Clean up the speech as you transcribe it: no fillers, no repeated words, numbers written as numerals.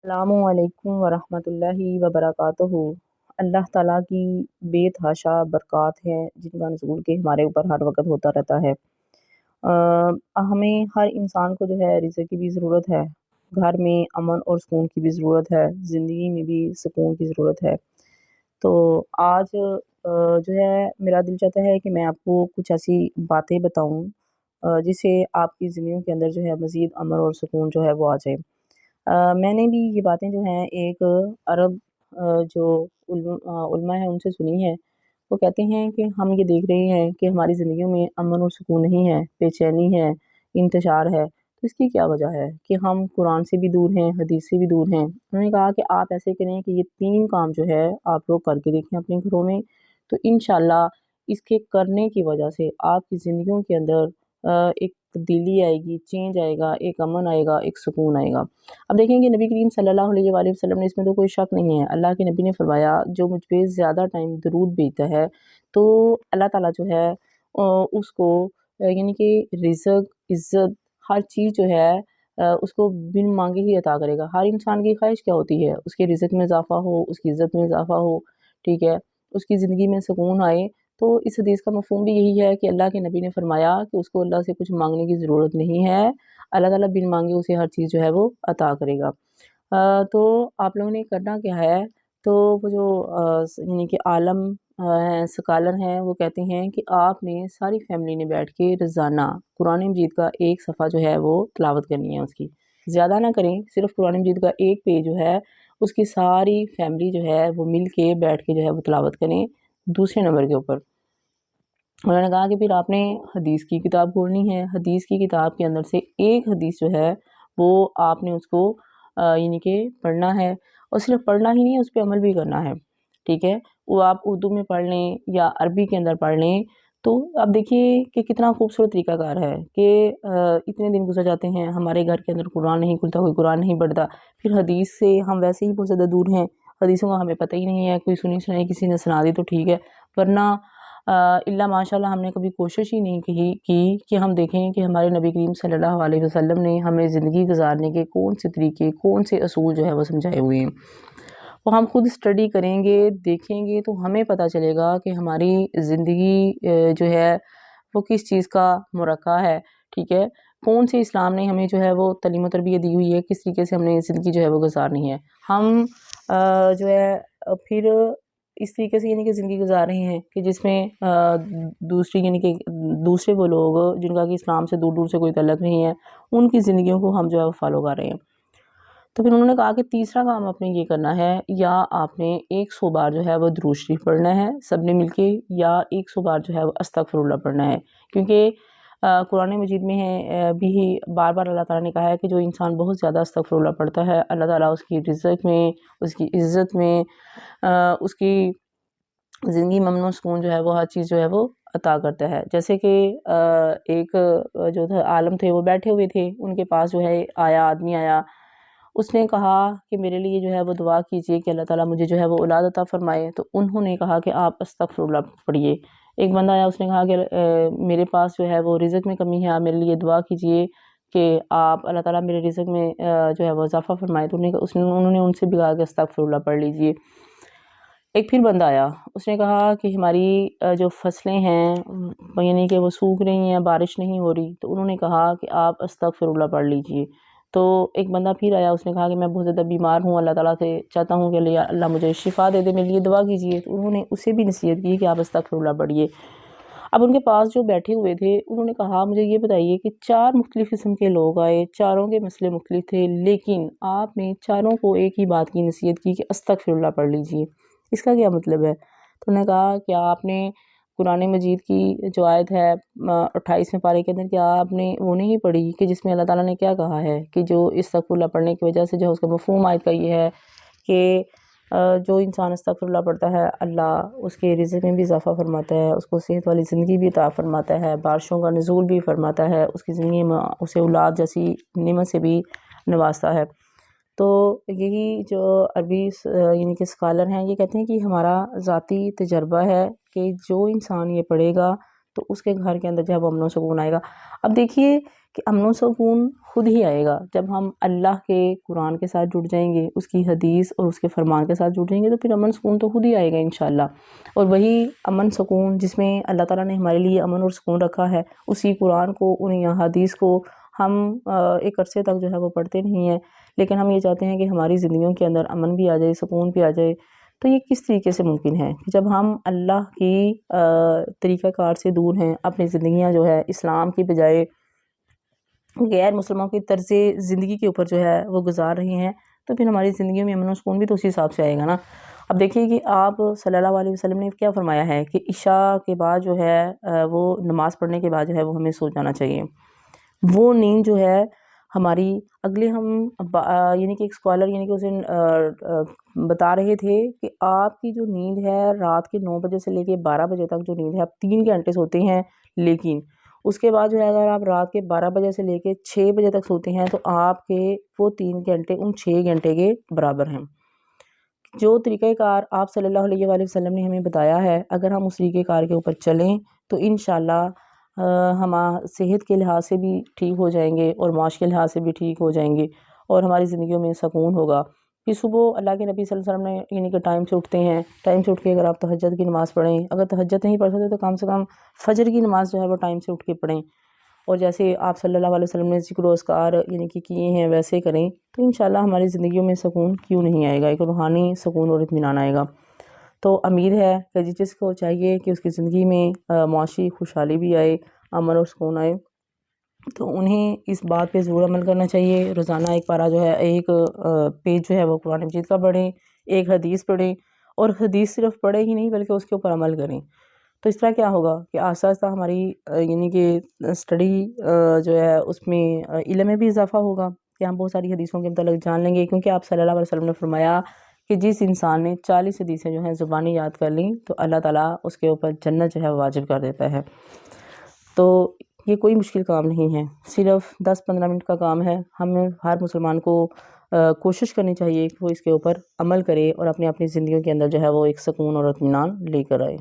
السلام علیکم ورحمۃ اللہ وبرکاتہ۔ اللہ تعالیٰ کی بے تحاشا برکات ہیں جن کا نزول کے ہمارے اوپر ہر وقت ہوتا رہتا ہے۔ ہمیں ہر انسان کو جو ہے رزق کی بھی ضرورت ہے، گھر میں امن اور سکون کی بھی ضرورت ہے، زندگی میں بھی سکون کی ضرورت ہے۔ تو آج جو ہے میرا دل چاہتا ہے کہ میں آپ کو کچھ ایسی باتیں بتاؤں جس سے آپ کی زندگیوں کے اندر جو ہے مزید امن اور سکون جو ہے وہ آ جائے۔ میں نے بھی یہ باتیں جو ہیں ایک عرب جو علماء ہیں ان سے سنی ہے۔ وہ کہتے ہیں کہ ہم یہ دیکھ رہے ہیں کہ ہماری زندگیوں میں امن اور سکون نہیں ہے، بے چینی ہے، انتشار ہے، تو اس کی کیا وجہ ہے کہ ہم قرآن سے بھی دور ہیں، حدیث سے بھی دور ہیں۔ انہوں نے کہا کہ آپ ایسے کریں کہ یہ 3 کام جو ہے آپ لوگ کر کے دیکھیں اپنے گھروں میں، تو انشاءاللہ اس کے کرنے کی وجہ سے آپ کی زندگیوں کے اندر ایک تبدیلی آئے گی، چینج آئے گا، ایک امن آئے گا، ایک سکون آئے گا۔ اب دیکھیں گے نبی کریم صلی اللہ علیہ وآلہ وسلم نے، اس میں تو کوئی شک نہیں ہے، اللہ کے نبی نے فرمایا جو مجھ پہ زیادہ ٹائم درود بھیجتا ہے تو اللہ تعالیٰ جو ہے اس کو یعنی کہ رزق، عزت، ہر چیز جو ہے اس کو بن مانگے ہی عطا کرے گا۔ ہر انسان کی خواہش کیا ہوتی ہے؟ اس کے رزق میں اضافہ ہو، اس کی عزت میں اضافہ ہو، ٹھیک ہے، اس کی زندگی میں سکون آئے۔ تو اس حدیث کا مفہوم بھی یہی ہے کہ اللہ کے نبی نے فرمایا کہ اس کو اللہ سے کچھ مانگنے کی ضرورت نہیں ہے، اللہ تعالیٰ بن مانگے اسے ہر چیز جو ہے وہ عطا کرے گا۔ تو آپ لوگوں نے کرنا کیا ہے؟ تو وہ جو یعنی کہ عالم ہیں، اسکالر ہیں، وہ کہتے ہیں کہ آپ نے ساری فیملی نے بیٹھ کے روزانہ قرآن مجید کا ایک صفحہ جو ہے وہ تلاوت کرنی ہے، اس کی زیادہ نہ کریں، صرف قرآن مجید کا ایک پیج جو ہے اس کی ساری فیملی جو ہے وہ مل کے بیٹھ کے جو ہے وہ تلاوت کریں۔ دوسرے نمبر کے اوپر انہوں نے کہا کہ پھر آپ نے حدیث کی کتاب کھولنی ہے، حدیث کی کتاب کے اندر سے ایک حدیث جو ہے وہ آپ نے اس کو یعنی کہ پڑھنا ہے، اور صرف پڑھنا ہی نہیں ہے، اس پہ عمل بھی کرنا ہے، ٹھیک ہے۔ وہ آپ اردو میں پڑھ لیں یا عربی کے اندر پڑھ لیں، تو اب دیکھیے کہ کتنا خوبصورت طریقہ کار ہے کہ اتنے دن گزر جاتے ہیں، ہمارے گھر کے اندر قرآن نہیں کھلتا، کوئی قرآن نہیں پڑھتا، پھر حدیث سے ہم ویسے ہی بہت زیادہ دور ہیں، حدیثوں کا ہمیں پتہ ہی نہیں ہے، کوئی سنی سنائی کسی نے سنا دی تو ٹھیک ہے، ورنہ اللہ ماشاء اللہ ہم نے کبھی کوشش ہی نہیں کی کہ ہم دیکھیں کہ ہمارے نبی کریم صلی اللہ علیہ وسلم نے ہمیں زندگی گزارنے کے کون سے طریقے، کون سے اصول جو ہے وہ سمجھائے ہوئے ہیں۔ وہ ہم خود اسٹڈی کریں گے، دیکھیں گے، تو ہمیں پتہ چلے گا کہ ہماری زندگی جو ہے وہ کس چیز کا مرقع ہے، ٹھیک ہے، کون سے اسلام نے ہمیں جو ہے وہ تعلیم و تربیت دی ہوئی ہے، کس طریقے سے ہم نے زندگی جو ہے وہ گزارنی ہے۔ ہم جو ہے پھر اس طریقے سے یعنی کہ زندگی گزار رہے ہیں کہ جس میں دوسری یعنی کہ دوسرے وہ لوگ جن کا کہ اسلام سے دور دور سے کوئی تعلق نہیں ہے، ان کی زندگیوں کو ہم جو ہے وہ فالو کر رہے ہیں۔ تو پھر انہوں نے کہا کہ تیسرا کام آپ نے یہ کرنا ہے، یا آپ نے 100 بار جو ہے وہ درود شریف پڑھنا ہے سب نے مل کے، یا 100 بار جو ہے وہ استغفر اللہ پڑھنا ہے، کیونکہ قرآن مجید میں ہے بھی بار بار اللہ تعالیٰ نے کہا ہے کہ جو انسان بہت زیادہ استغفر اللہ پڑھتا ہے، اللہ تعالیٰ اس کی رزق میں، اس کی عزت میں، اس کی زندگی میں امن و سکون جو ہے وہ ہر چیز جو ہے وہ عطا کرتا ہے۔ جیسے کہ ایک جو تھا عالم تھے، وہ بیٹھے ہوئے تھے، ان کے پاس جو ہے آدمی آیا، اس نے کہا کہ میرے لیے جو ہے وہ دعا کیجئے کہ اللہ تعالیٰ مجھے جو ہے وہ اولاد عطا فرمائے، تو انہوں نے کہا کہ آپ استغفر اللہ پڑھیے۔ ایک بندہ آیا، اس نے کہا کہ میرے پاس جو ہے وہ رزق میں کمی ہے، آپ میرے لیے دعا کیجئے کہ آپ اللہ تعالیٰ میرے رزق میں جو ہے وہ اضافہ فرمائے، تو انہوں نے ان سے بھی کہا کہ استغفر اللہ پڑھ لیجئے۔ ایک پھر بندہ آیا، اس نے کہا کہ ہماری جو فصلیں ہیں یعنی کہ وہ سوکھ رہی ہیں، بارش نہیں ہو رہی، تو انہوں نے کہا کہ آپ استغفر اللہ پڑھ لیجئے۔ تو ایک بندہ پھر آیا، اس نے کہا کہ میں بہت زیادہ بیمار ہوں، اللہ تعالیٰ سے چاہتا ہوں کہ اللہ مجھے شفا دے دے، میرے لیے دعا کیجئے، تو انہوں نے اسے بھی نصیحت کی کہ آپ استغفر اللہ پڑھیے۔ اب ان کے پاس جو بیٹھے ہوئے تھے، انہوں نے کہا مجھے یہ بتائیے کہ 4 مختلف قسم کے لوگ آئے، چاروں کے مسئلے مختلف تھے، لیکن آپ نے چاروں کو ایک ہی بات کی نصیحت کی کہ استغفر اللہ پڑھ لیجئے، اس کا کیا مطلب ہے؟ تو انہوں نے کہا کہ آپ نے قرآن مجید کی جو آیت ہے 28ویں پارے کے اندر، کیا آپ نے وہ نہیں پڑھی کہ جس میں اللہ تعالیٰ نے کیا کہا ہے کہ جو استغفر اللہ پڑھنے کی وجہ سے جو اس کا مفہوم آیت کا یہ ہے کہ جو انسان استغفر اللہ پڑھتا ہے، اللہ اس کے رزق میں بھی اضافہ فرماتا ہے، اس کو صحت والی زندگی بھی عطا فرماتا ہے، بارشوں کا نزول بھی فرماتا ہے، اس کی زندگی میں اسے اولاد جیسی نعمت سے بھی نوازتا ہے۔ تو یہی جو عربی یعنی کہ اسکالر ہیں، یہ کہتے ہیں کہ ہمارا ذاتی تجربہ ہے کہ جو انسان یہ پڑھے گا تو اس کے گھر کے اندر جو ہے وہ امن و سکون آئے گا۔ اب دیکھیے کہ امن و سکون خود ہی آئے گا جب ہم اللہ کے قرآن کے ساتھ جڑ جائیں گے، اس کی حدیث اور اس کے فرمان کے ساتھ جڑ جائیں گے، تو پھر امن سکون تو خود ہی آئے گا انشاءاللہ۔ اور وہی امن سکون جس میں اللہ تعالیٰ نے ہمارے لیے امن اور سکون رکھا ہے، اسی قرآن کو، ان حدیث کو ہم ایک عرصے تک جو ہے وہ پڑھتے نہیں ہیں، لیکن ہم یہ چاہتے ہیں کہ ہماری زندگیوں کے اندر امن بھی آ جائے، سکون بھی آ جائے۔ تو یہ کس طریقے سے ممکن ہے؟ جب ہم اللہ کی طریقہ کار سے دور ہیں، اپنی زندگیاں جو ہے اسلام کی بجائے غیر مسلموں کی طرز زندگی کے اوپر جو ہے وہ گزار رہے ہیں، تو پھر ہماری زندگیوں میں امن و سکون بھی تو اسی حساب سے آئے گا نا۔ اب دیکھیے کہ آپ صلی اللہ علیہ وسلم نے کیا فرمایا ہے کہ عشاء کے بعد جو ہے وہ نماز پڑھنے کے بعد جو ہے وہ ہمیں سو جانا چاہیے۔ وہ نیند جو ہے ہماری اگلے ہم یعنی کہ ایک اسکالر یعنی کہ اس دن بتا رہے تھے کہ آپ کی جو نیند ہے رات کے 9 بجے سے لے کے 12 بجے تک جو نیند ہے، آپ 3 گھنٹے سوتے ہیں، لیکن اس کے بعد جو ہے اگر آپ رات کے 12 بجے سے لے کے 6 بجے تک سوتے ہیں تو آپ کے وہ 3 گھنٹے ان 6 گھنٹے کے برابر ہیں۔ جو طریقہ کار آپ صلی اللہ علیہ وآلہ وسلم نے ہمیں بتایا ہے، اگر ہم اس طریقہ کار کے اوپر چلیں تو انشاءاللہ ہم صحت کے لحاظ سے بھی ٹھیک ہو جائیں گے اور معاش کے لحاظ سے بھی ٹھیک ہو جائیں گے، اور ہماری زندگیوں میں سکون ہوگا۔ پھر صبح اللہ کے نبی صلی اللہ علیہ وسلم نے یعنی کہ ٹائم سے اٹھتے ہیں، ٹائم سے اٹھ کے اگر آپ تہجد کی نماز پڑھیں، اگر تہجد نہیں پڑھ سکتے تو کم سے کم فجر کی نماز جو ہے وہ ٹائم سے اٹھ کے پڑھیں، اور جیسے آپ صلی اللہ علیہ وسلم نے ذکر و اذکار یعنی کہ کیے ہیں ویسے کریں، تو انشاءاللہ ہماری زندگیوں میں سکون کیوں نہیں آئے گا، ایک روحانی سکون اور اطمینان آئے گا۔ تو امید ہے کہ جس کو چاہیے کہ اس کی زندگی میں معاشی خوشحالی بھی آئے، امن اور سکون آئے، تو انہیں اس بات پہ ضرور عمل کرنا چاہیے۔ روزانہ ایک پارہ جو ہے، ایک پیج جو ہے وہ قرآن مجید کا پڑھیں، ایک حدیث پڑھیں، اور حدیث صرف پڑھیں ہی نہیں بلکہ اس کے اوپر عمل کریں۔ تو اس طرح کیا ہوگا کہ آہستہ آہستہ ہماری یعنی کہ اسٹڈی جو ہے اس میں علم میں بھی اضافہ ہوگا کہ ہم بہت ساری حدیثوں کے متعلق جان لیں گے، کیونکہ آپ صلی اللہ علیہ وسلم نے فرمایا کہ جس انسان نے 40 حدیثیں جو ہیں زبانی یاد کر لیں تو اللہ تعالیٰ اس کے اوپر جنت جو ہے واجب کر دیتا ہے۔ تو یہ کوئی مشکل کام نہیں ہے، صرف 10-15 منٹ کا کام ہے۔ ہمیں ہر مسلمان کو کوشش کرنی چاہیے کہ وہ اس کے اوپر عمل کرے اور اپنی زندگیوں کے اندر جو ہے وہ ایک سکون اور اطمینان لے کر آئے۔